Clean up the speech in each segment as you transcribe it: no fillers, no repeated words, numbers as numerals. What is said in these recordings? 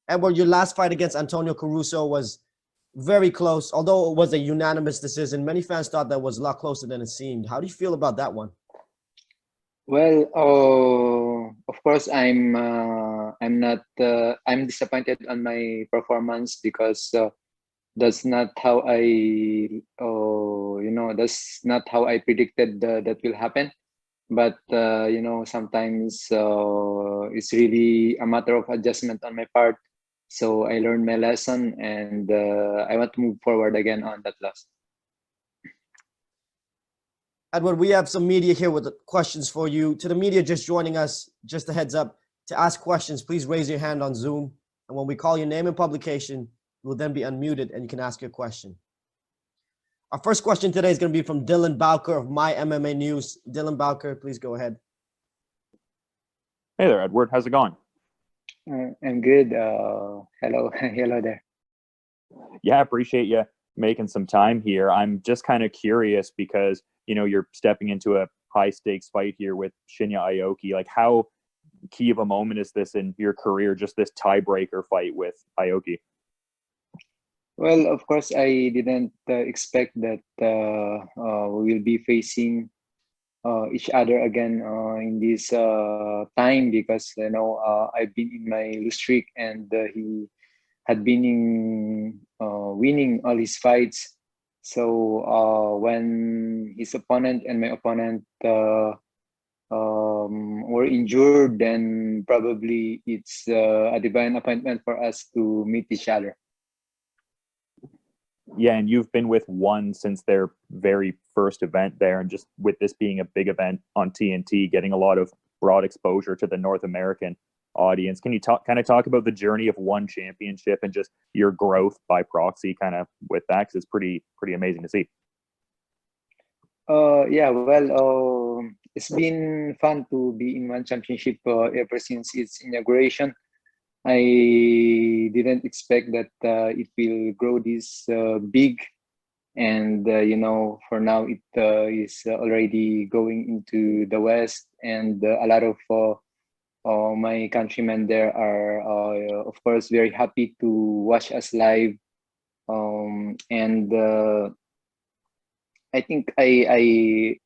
Edward, your last fight against Antonio Caruso was very close, although it was a unanimous decision. Many fans thought that was a lot closer than it seemed. How do you feel about that one? Well, of course, I'm not I'm disappointed on my performance because that's not how that's not how I predicted that will happen. But sometimes it's really a matter of adjustment on my part. So I learned my lesson, and I want to move forward again on that loss. Edward, we have some media here with questions for you. To the media just joining us, just a heads up, to ask questions, please raise your hand on Zoom. And when we call your name and publication, you will then be unmuted and you can ask your question. Our first question today is going to be from Dylan Bowker of My MMA News. Dylan Bowker, please go ahead. Hey there, Edward. How's it going? I'm good. Hello, hello there. Yeah, I appreciate you making some time here. I'm just kind of curious because, you're stepping into a high stakes fight here with Shinya Aoki. Like, how key of a moment is this in your career, just this tiebreaker fight with Aoki? Well, of course, I didn't expect that we will be facing each other again in this time because, I've been in my lose streak and he had been winning all his fights. So when his opponent and my opponent were injured, then probably it's a divine appointment for us to meet each other. Yeah, and you've been with ONE since their very first event there, and just with this being a big event on TNT, getting a lot of broad exposure to the North American audience. Can you talk about the journey of ONE championship and just your growth by proxy kind of with that? Because it's pretty amazing to see. Yeah, well, it's been fun to be in ONE championship ever since its inauguration. I didn't expect that it will grow this big, and for now it is already going into the West, and a lot of my countrymen there are, of course, very happy to watch us live, and I think I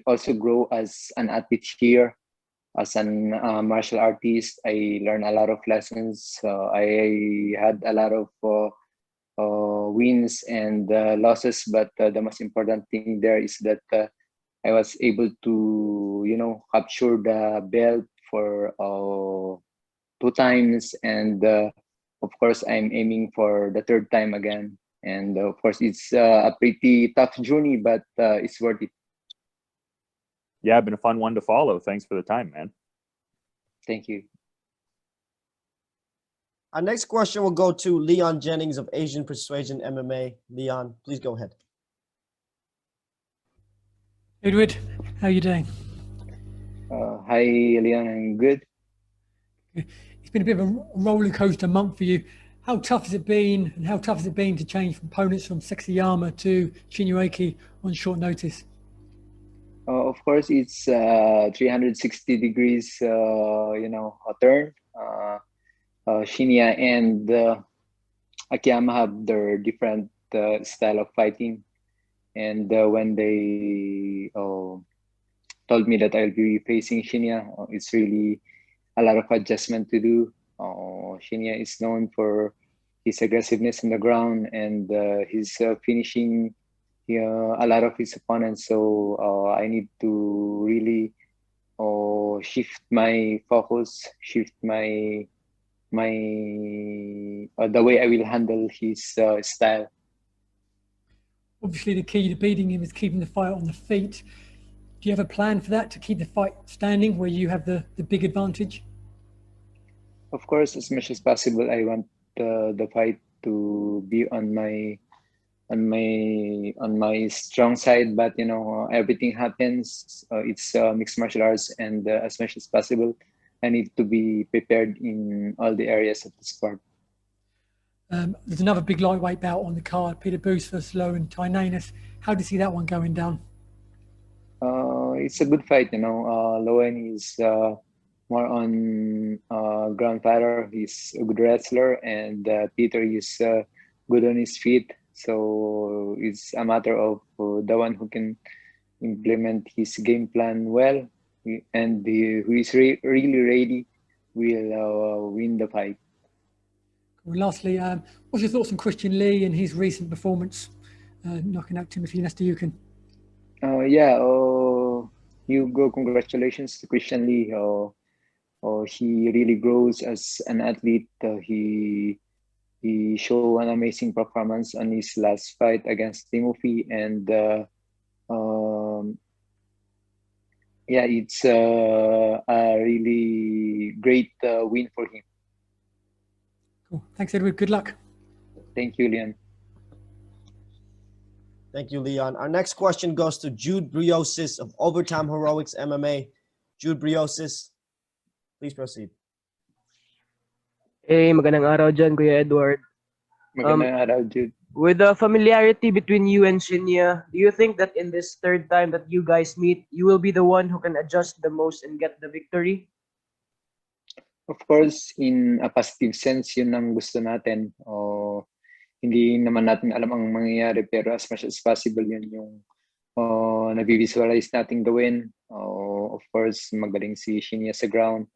also grow as an athlete here. As an martial artist, I learned a lot of lessons. I had a lot of wins and losses, but the most important thing there is that I was able to, capture the belt for 2 times, and of course, I'm aiming for the 3rd time again. And of course, it's a pretty tough journey, but it's worth it. Yeah, been a fun one to follow. Thanks for the time, man. Thank you. Our next question will go to Leon Jennings of Asian Persuasion MMA. Leon, please go ahead. Edward, how are you doing? Hi, Leon. I'm good. It's been a bit of a roller coaster month for you. How tough has it been, and how tough has it been to change from opponents from Sexyama to Shinya Aoki on short notice? Of course, it's 360 degrees, a turn. Shinya and Akiyama have their different style of fighting. And when they told me that I'll be facing Shinya, it's really a lot of adjustment to do. Shinya is known for his aggressiveness on the ground and his finishing a lot of his opponents. So I need to really shift my focus, shift my the way I will handle his style. Obviously, the key to beating him is keeping the fight on the feet. Do you have a plan for that, to keep the fight standing where you have the big advantage? Of course, as much as possible, I want the fight to be on my strong side. But everything happens. It's mixed martial arts, and as much as possible, I need to be prepared in all the areas of the sport. There's another big lightweight bout on the card, Peter Booth versus Lowen Tainanus. How do you see that one going down? It's a good fight. Lowen is more on ground fighter. He's a good wrestler, and Peter is good on his feet. So it's a matter of the one who can implement his game plan well, and who is really ready will win the fight. Well, lastly, what's your thoughts on Christian Lee and his recent performance, knocking out Timothy Nestajukin? Yeah, Hugo, congratulations to Christian Lee. He really grows as an athlete. He showed an amazing performance on his last fight against Timothy, and yeah, it's a really great win for him. Cool. Thanks, Edward. Good luck. Thank you, Leon. Thank you, Leon. Our next question goes to Jude Briosis of Overtime Heroics MMA. Jude Briosis, please proceed. Hey, magandang araw dyan, Kuya Edward. Magandang araw, Jude. With the familiarity between you and Shinya, do you think that in this third time that you guys meet, you will be the one who can adjust the most and get the victory? Of course, in a positive sense, yun ang gusto natin. Hindi naman natin alam ang mangyayari, pero as much as possible, yun yung nabivisualize natin gawin. Of course, magaling si Shinya sa ground.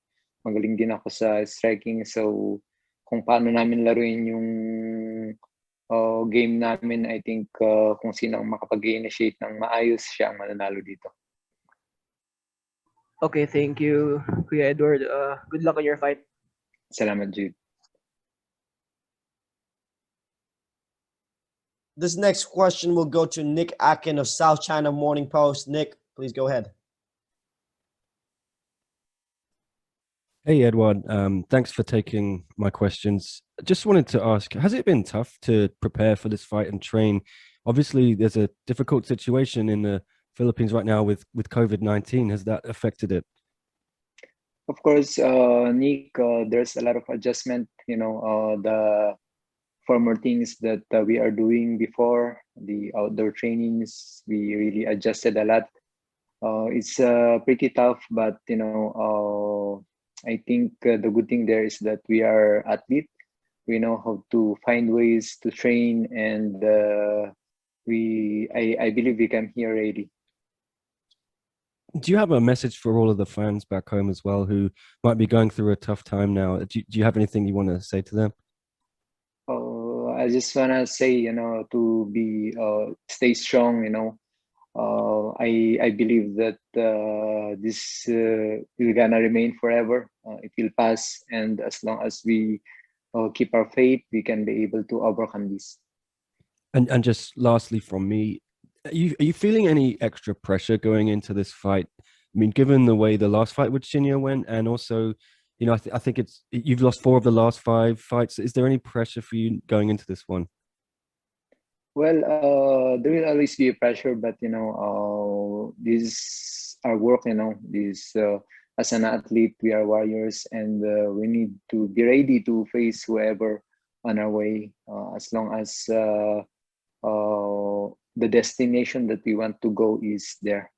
Magaling din ako sa striking. So, kung paano namin laruin yung game namin, I think kung sino ang makapag-initiate ng maayos, siya ang mananalo dito. Okay, thank you, Kuya Edward. Good luck on your fight. Salamat, Jude. This next question will go to Nick Akin of South China Morning Post. Nick, please go ahead. Hey, Eduard. Thanks for taking my questions. Just wanted to ask, has it been tough to prepare for this fight and train? Obviously, there's a difficult situation in the Philippines right now with COVID-19. Has that affected it? Of course, Nick, there's a lot of adjustment. The former things that we are doing before, the outdoor trainings, we really adjusted a lot. It's pretty tough, but I think the good thing there is that we are athletes. We know how to find ways to train, and I believe we come here ready. Do you have a message for all of the fans back home as well who might be going through a tough time now? Do you have anything you want to say to them? I just wanna say, to be stay strong. I believe that this will gonna remain forever. It will pass, and as long as we keep our faith, we can be able to overcome this. And just lastly from me, are you feeling any extra pressure going into this fight? I mean, given the way the last fight with Shinya went, and also, I think you've lost 4 of the last 5 fights. Is there any pressure for you going into this one? Well, there will always be a pressure, but this is our work. This as an athlete, we are warriors, and we need to be ready to face whoever on our way. As long as the destination that we want to go is there.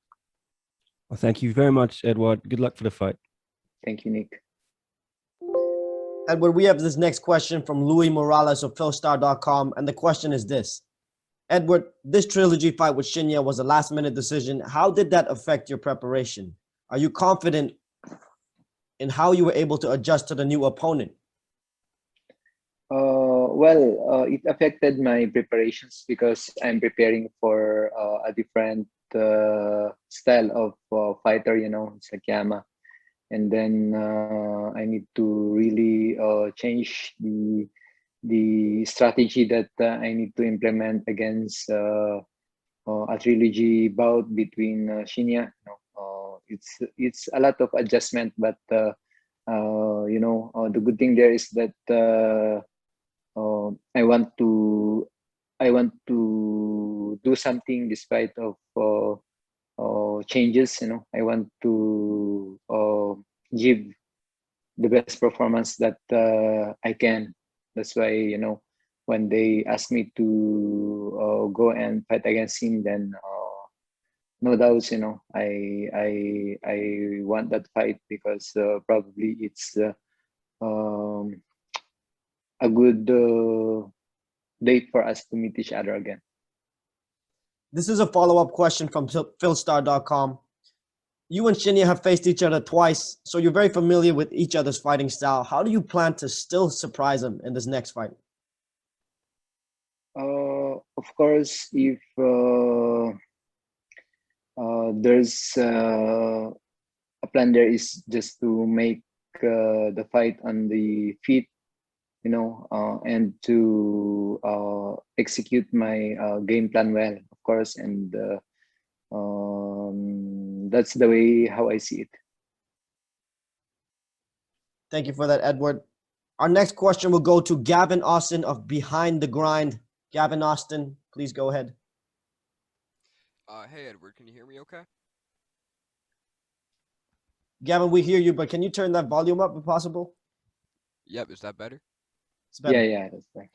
Well, thank you very much, Eduard. Good luck for the fight. Thank you, Nick. Edward, we have this next question from Louis Morales of PhilStar.com, and the question is this. Edward, this trilogy fight with Shinya was a last-minute decision. How did that affect your preparation? Are you confident in how you were able to adjust to the new opponent? Well, it affected my preparations because I'm preparing for a different style of fighter, Sakiyama. And then I need to really change the strategy that I need to implement against a trilogy bout between Shinya. It's a lot of adjustment, but the good thing there is that I want to do something despite of changes. I want to give the best performance that I can. That's why when they asked me to go and fight against him, then no doubts, I want that fight because probably it's um, a good date for us to meet each other again. This is a follow-up question from philstar.com. You and Shinya have faced each other twice, so you're very familiar with each other's fighting style. How do you plan to still surprise him in this next fight? Of course, if there's a plan, there is just to make the fight on the feet, and to execute my game plan well, of course, and that's the way how I see it. Thank you for that, Edward. Our next question will go to Gavin Austin of Behind the Grind. Gavin Austin, please go ahead. Hey Edward, can you hear me okay? Gavin, we hear you, but can you turn that volume up if possible? Yep, is that better? It's better. Yeah, that's right.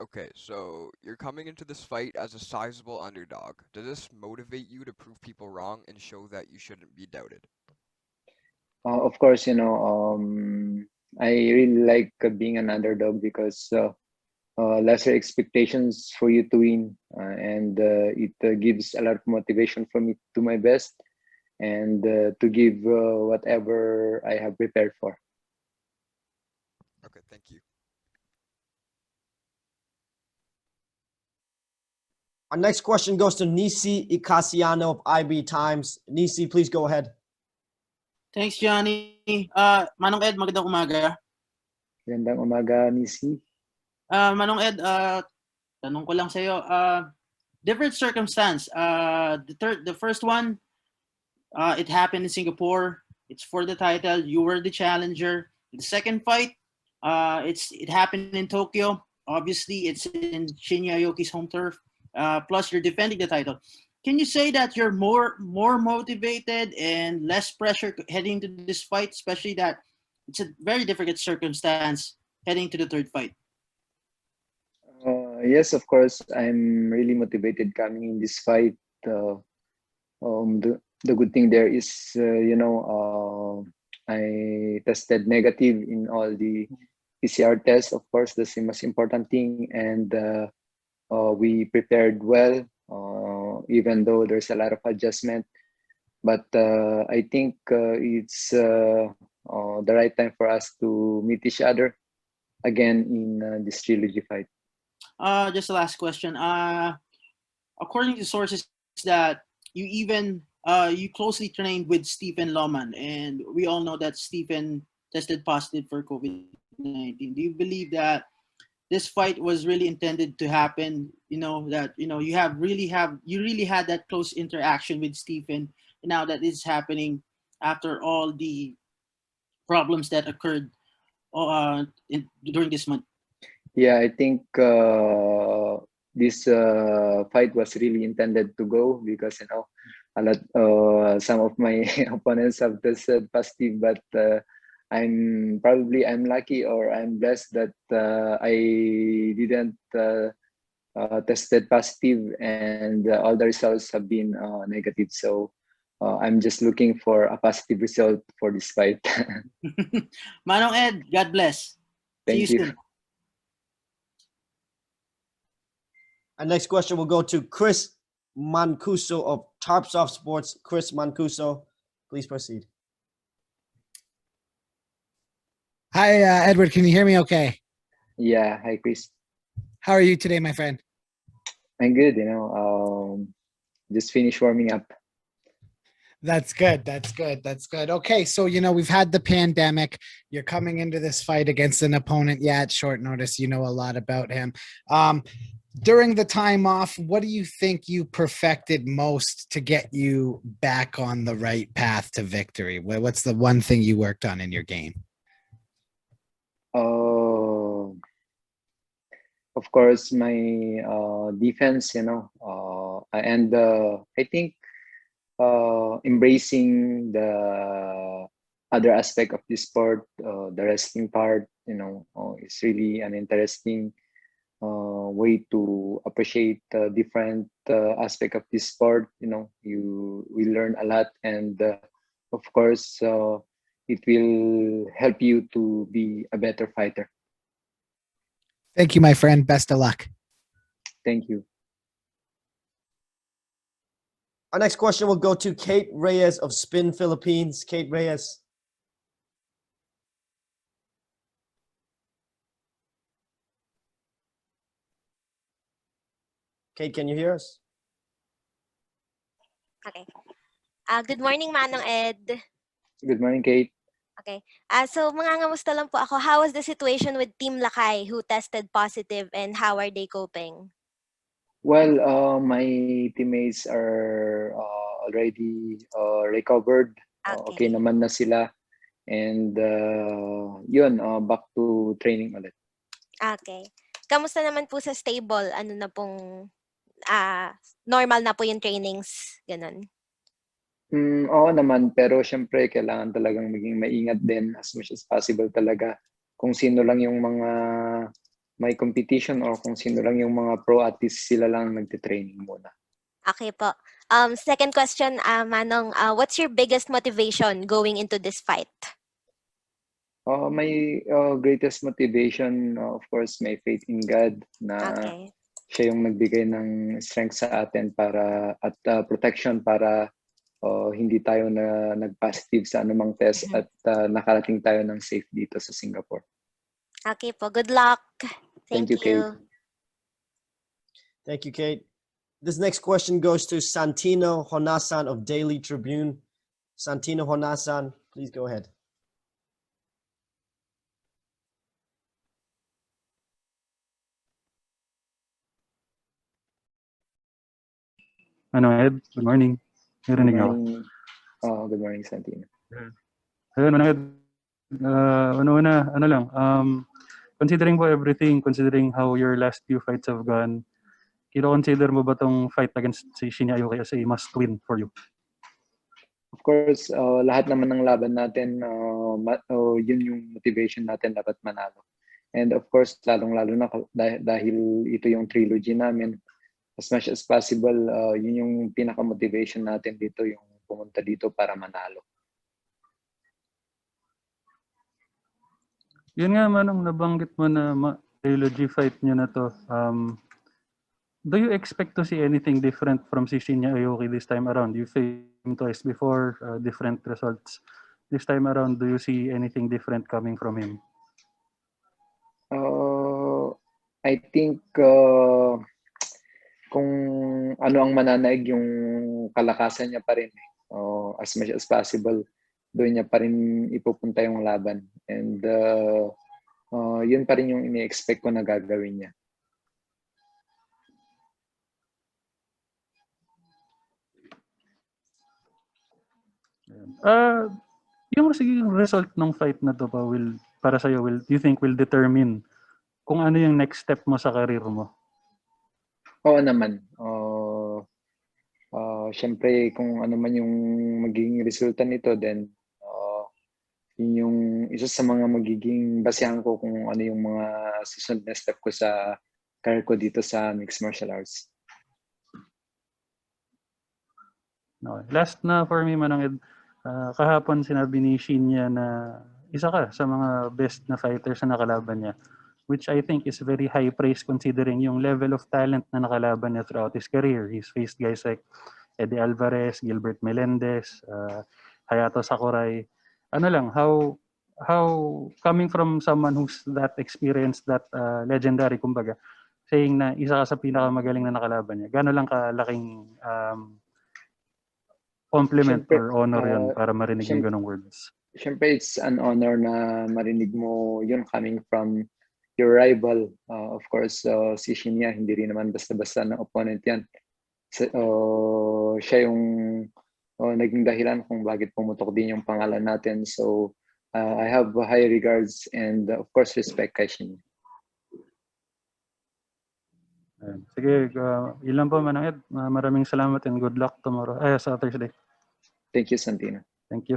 Okay, so you're coming into this fight as a sizable underdog. Does this motivate you to prove people wrong and show that you shouldn't be doubted? Of course, I really like being an underdog because lesser expectations for you to win, and it gives a lot of motivation for me to do my best and to give whatever I have prepared for. Okay, thank you. Our next question goes to Nisi Icasiano of IB Times. Nisi, please go ahead. Thanks, Johnny. Manong Ed, magandang umaga. Magandang umaga, Nisi. Manong Ed, tanong ko lang sa'yo. Different circumstance. The first one, it happened in Singapore. It's for the title. You were the challenger. The second fight, it happened in Tokyo. Obviously, it's in Shinya Aoki's home turf. Plus, you're defending the title. Can you say that you're more motivated and less pressure heading to this fight, especially that it's a very difficult circumstance heading to the third fight? Yes, of course, I'm really motivated coming in this fight. The good thing there is, I tested negative in all the PCR tests. Of course, that's the most important thing, and we prepared well, even though there's a lot of adjustment. But I think it's the right time for us to meet each other again in this trilogy fight. Just the last question. According to sources that you closely trained with Stephen Loman, and we all know that Stephen tested positive for COVID-19. Do you believe that this fight was really intended to happen? That you really had that close interaction with Stephen. Now that it's happening after all the problems that occurred during this month. Yeah, I think this fight was really intended to go because some of my opponents have tested positive, but I'm lucky or I'm blessed that I didn't tested positive, and all the results have been negative. So I'm just looking for a positive result for this fight. Manong Ed, God bless. Thank See you you. soon. Our next question will go to Chris Mancuso of Tarpsoft Sports. Chris Mancuso, please proceed. Hi, Edward. Can you hear me okay? Yeah, hi Chris. How are you today, my friend? I'm good, just finished warming up. That's good. That's good. That's good. Okay. So, we've had the pandemic. You're coming into this fight against an opponent. Yeah, at short notice, you know a lot about him. During the time off, what do you think you perfected most to get you back on the right path to victory? What's the one thing you worked on in your game? Of course, my defense, and I think embracing the other aspect of this sport, the wrestling part, is really an interesting way to appreciate different aspect of this sport. We learn a lot, and of course, it will help you to be a better fighter. Thank you, my friend. Best of luck. Thank you. Our next question will go to Kate Reyes of Spin Philippines. Kate Reyes. Kate, can you hear us? Okay. Good morning, Manong Ed. Good morning, Kate. Okay. So mangangamusta lang po ako. How was the situation with Team Lakay who tested positive and how are they coping? Well, my teammates are already recovered. Okay naman na sila. And yun, back to training ulit. Okay. Kamusta naman po sa stable? Ano na pong normal na po yung trainings? Ganun. Oo naman, pero syempre kailangan talagang maging maingat din as much as possible talaga. Kung sino lang yung mga may competition or kung sino lang yung mga pro artists, sila lang nagte-training muna. Okay po. Second question, Manong, what's your biggest motivation going into this fight? My greatest motivation, of course, my faith in God na siya yung nagbigay ng strength sa atin para at protection para hindi tayo na nag-positive sa anumang test at nakarating tayo ng safe dito sa Singapore. Okay po. Good luck. Thank you. Kate. Thank you, Kate. This next question goes to Santino Honasan of Daily Tribune. Santino Honasan, please go ahead. Ed, good morning. Good morning. Good morning, Santino. Ayun, Ed. Considering everything, considering how your last few fights have gone, consider mo ba tong fight against si Shinya Aoki as a must-win for you? Of course, lahat naman ng laban natin, yun yung motivation natin, dapat manalo. And of course, lalong-lalo na dahil ito yung trilogy namin, as much as possible, yun yung pinaka-motivation natin dito, yung pumunta dito para manalo. Yun nga, Manong, nabanggit mo na trilogy fight nyo na to. Do you expect to see anything different from si Shinya Aoki this time around? You faced him twice before, different results. This time around, do you see anything different coming from him? I think kung ano ang mananaig yung kalakasan niya pa rin. As much as possible, doon niya pa rin ipupunta yung laban. And yun pa rin yung ini-expect ko na gagawin niya. Yung result ng fight na to pa para sa'yo, do you think will determine kung ano yung next step mo sa career mo? Oo naman. Siyempre, kung ano man yung magiging resulta nito, then yun yung isa sa mga magiging basehan ko kung ano yung mga susunod na step ko sa career ko dito sa mixed martial arts. Okay. Last na for me, Manong Ed, kahapon sinabi ni Shinya na isa ka sa mga best na fighters na nakalaban niya, which I think is very high praise considering yung level of talent na nakalaban niya throughout his career. He's faced guys like Eddie Alvarez, Gilbert Melendez, Hayato Sakurai. How coming from someone who's that experienced, that legendary, kumbaga, saying na isa ka sa pinakamagaling na nakalaban niya, gano'n lang kalaking compliment or honor yun para marinig yung ganong words? Siyempre, it's an honor na marinig mo yun coming from your rival. Of course, si Shinya, hindi rin naman basta-basta na opponent yan. Siya yung naging dahilan kung bakit pumutok din yung pangalan natin. So, I have high regards and of course respect kay Shinya. Sige, ilan po, Manong Ed. Maraming salamat and good luck tomorrow. Sa Thursday. Thank you, Santino. Thank you.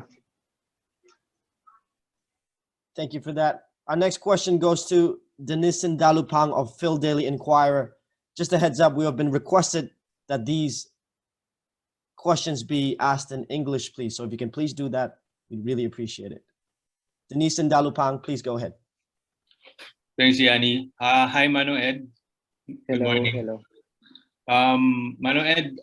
Thank you for that. Our next question goes to Denisin Dalupang of Phil Daily Inquirer. Just a heads up, we have been requested that these questions be asked in English, please. So if you can please do that, we'd really appreciate it. Denisin Dalupang, please go ahead. Thanks, Yanni. Hi, Mano Ed. Good Hello, morning. hello. Mano Ed,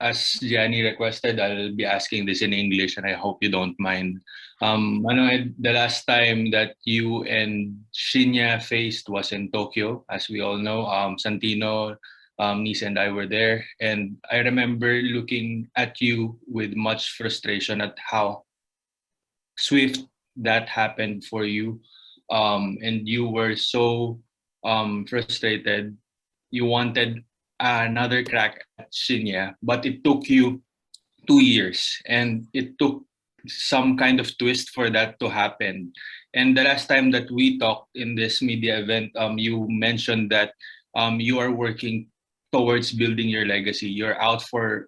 as Gianni requested, I'll be asking this in English, and I hope you don't mind. Mano Ed, the last time that you and Shinya faced was in Tokyo, as we all know. Santino, Nisa, and I were there, and I remember looking at you with much frustration at how swift that happened for you, and you were so frustrated. You wanted another crack at Shinya, but it took you 2 years, and it took some kind of twist for that to happen. And the last time that we talked in this media event, you mentioned that you are working towards building your legacy. You're out for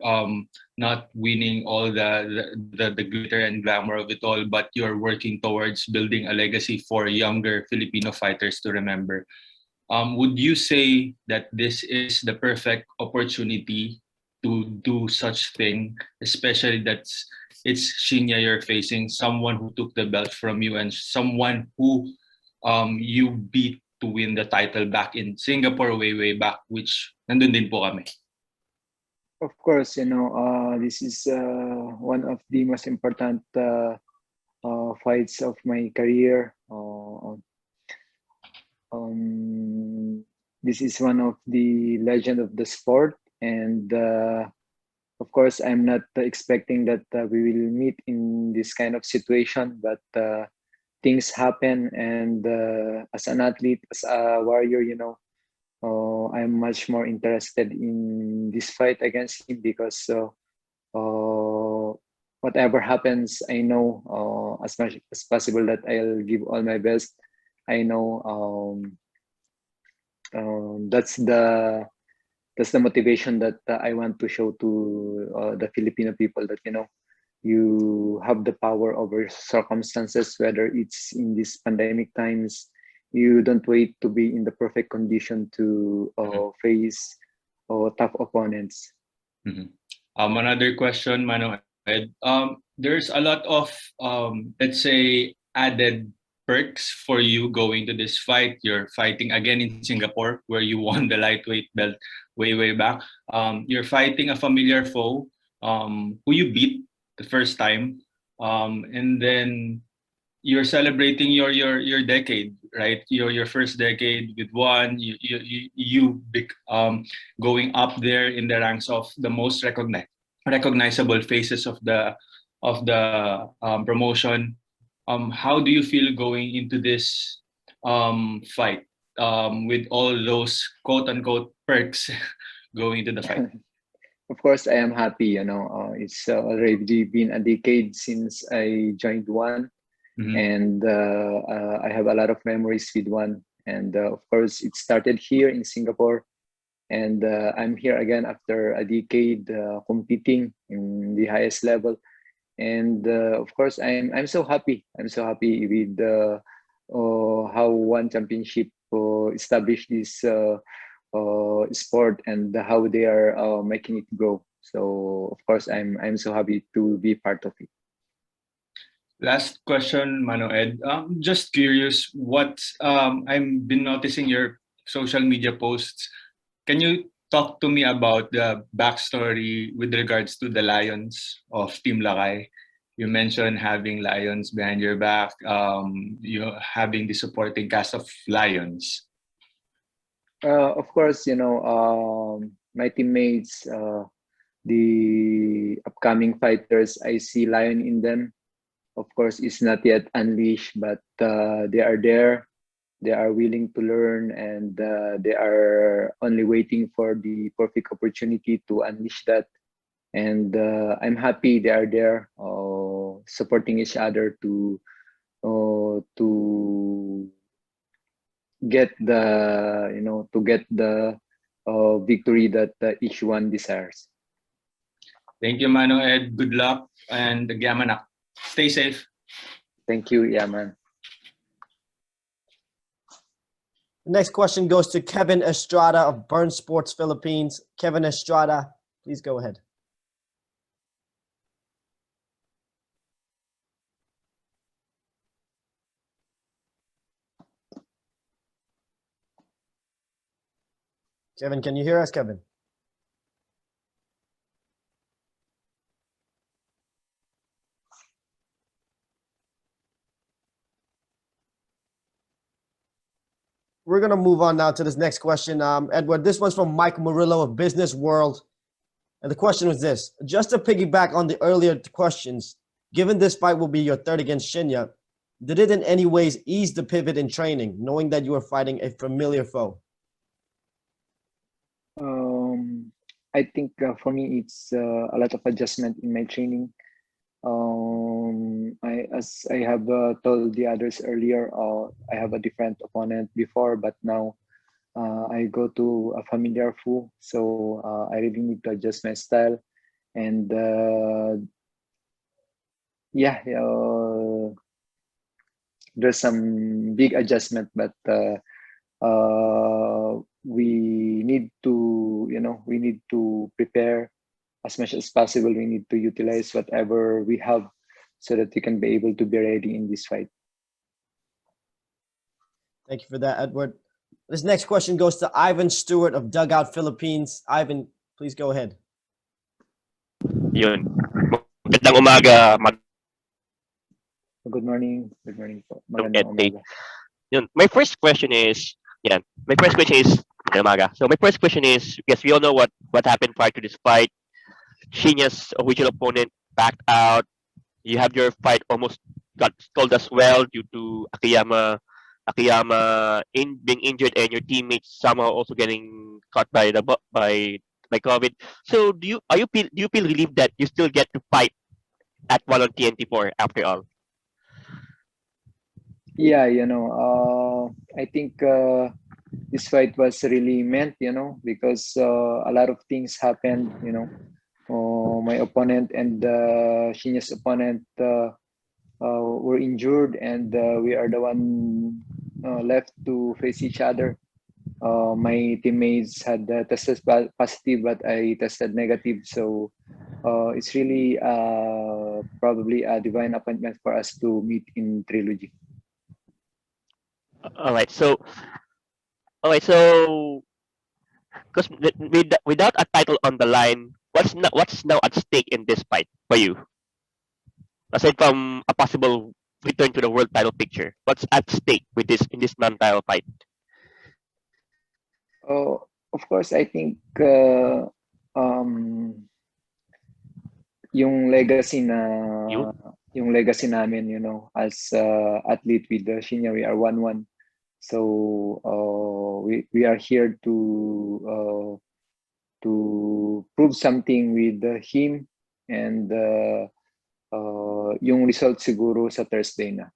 not winning all the glitter and glamour of it all, but you're working towards building a legacy for younger Filipino fighters to remember. Would you say that this is the perfect opportunity to do such thing, especially that it's Shinya you're facing, someone who took the belt from you and someone who you beat to win the title back in Singapore way back, which nandun din po kami. Of course, this is one of the most important fights of my career. This is one of the legend of the sport, and of course, I'm not expecting that we will meet in this kind of situation, but things happen, and as an athlete, as a warrior, I'm much more interested in this fight against him because whatever happens, I know as much as possible that I'll give all my best. I know that's the motivation that I want to show to the Filipino people that you have the power over circumstances, whether it's in these pandemic times. You don't wait to be in the perfect condition to face tough opponents. Another question, Mano Ed. There's a lot of let's say added perks for you going to this fight. You're fighting again in Singapore, where you won the lightweight belt way back. You're fighting a familiar foe who you beat the first time, and then you're celebrating your decade, right? Your first decade with one. You going up there in the ranks of the most recognizable faces of the promotion. How do you feel going into this fight with all those quote unquote perks going into the fight? Of course, I am happy. It's already been a decade since I joined one. And I have a lot of memories with one. And of course, it started here in Singapore. And I'm here again after a decade competing in the highest level. And of course, I'm so happy. I'm so happy with how one championship established this sport and how they are making it grow. So of course, I'm so happy to be part of it. Last question, Mano Ed. Just curious, what I've been noticing your social media posts. Can you talk to me about the backstory with regards to the Lions of Team Lakay? You mentioned having Lions behind your back, you having the supporting cast of Lions. Of course, my teammates, the upcoming fighters, I see Lion in them. Of course, it's not yet unleashed, but they are there. They are willing to learn, and they are only waiting for the perfect opportunity to unleash that. And I'm happy they are there, supporting each other to get the victory that each one desires. Thank you, Mano Ed. Good luck, and Gyamanak. Stay safe. Thank you, Yaman. The next question goes to Kevin Estrada of Burn Sports Philippines. Kevin Estrada, please go ahead. Kevin, can you hear us, Kevin? We're going to move on now to this next question. Edward, this one's from Mike Murillo of Business World. And the question was this: just to piggyback on the earlier questions, given this fight will be your third against Shinya, did it in any ways ease the pivot in training, knowing that you were fighting a familiar foe? I think for me, it's a lot of adjustment in my training. As I have told the others earlier, I have a different opponent before, but now I go to a familiar foe, so I really need to adjust my style. And yeah, there's some big adjustment, but we need to, we need to prepare as much as possible. We need to utilize whatever we have so that we can be able to be ready in this fight. Thank you for that, Edward. This next question goes to Ivan Stewart of Dugout Philippines. Ivan, please go ahead. Yun. Magandang umaga. Good morning. Good morning po. Magandang Magandang umaga. Yun. My first question is, So my first question is, yes, we all know what happened prior to this fight. Shinya's original opponent backed out. You have your fight almost got stalled as well due to Akiyama being injured, and your teammates somehow also getting caught by COVID. So do you feel relieved that you still get to fight at one on TNT IV after all? Yeah, I think this fight was really meant, because a lot of things happened, my opponent and Shinya's opponent were injured, and we are the one left to face each other. My teammates had tested positive, but I tested negative. So it's really probably a divine appointment for us to meet in trilogy. All right. So, because without a title on the line, what's now at stake in this fight for you? Aside from a possible return to the world title picture, what's at stake with this in this non-title fight? Oh, of course, I think yung legacy namin, as athlete with Shinya, we are 1-1. So we are here to prove something with him, and yung result siguro sa Thursday na.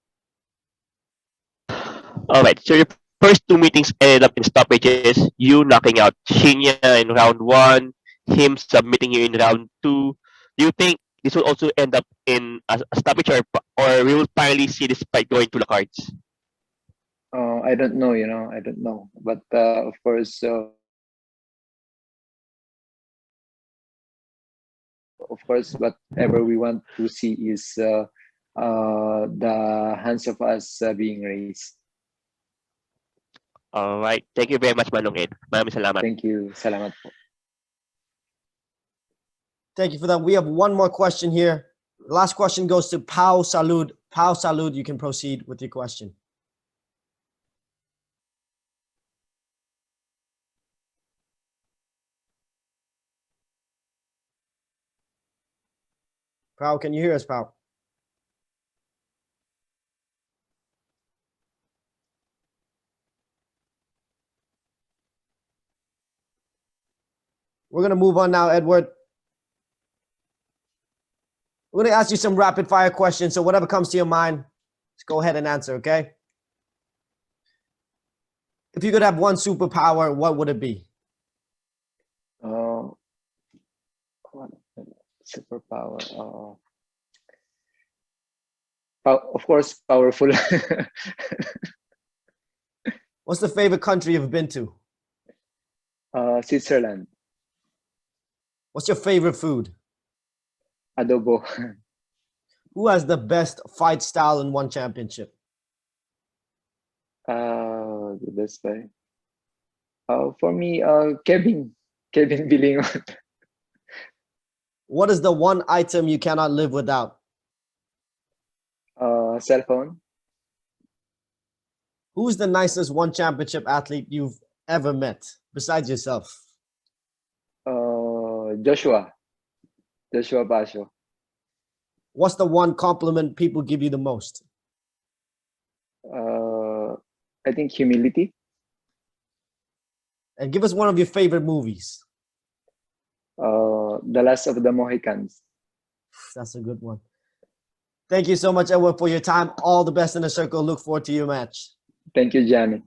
All right. So your first two meetings ended up in stoppages. You knocking out Shinya in round 1, him submitting you in round 2. Do you think this will also end up in a stoppage, or we will finally see this fight going to the cards? I don't know, I don't know. But of course, whatever we want to see is the hands of us being raised. All right. Thank you very much, Manong Ed. Maraming salamat. Thank you. Salamat po. Thank you for that. We have one more question here. Last question goes to Pau Salud. Pau Salud, you can proceed with your question. Pau, can you hear us, Pau? We're going to move on now, Edward. We're going to ask you some rapid fire questions. So whatever comes to your mind, just go ahead and answer, okay? If you could have one superpower, what would it be? Superpower. Of course, powerful. What's the favorite country you've been to? Switzerland. What's your favorite food? Adobo. Who has the best fight style in one championship? The best way. For me, Kevin Bilingon. What is the one item you cannot live without? Cell phone. Who's the nicest one championship athlete you've ever met besides yourself? Joshua Basho. What's the one compliment people give you the most? I think humility. And give us one of your favorite movies. The Last of the Mohicans. That's a good one. Thank you so much, Edward, for your time. All the best in the circle. Look forward to your match. Thank you, Gianni.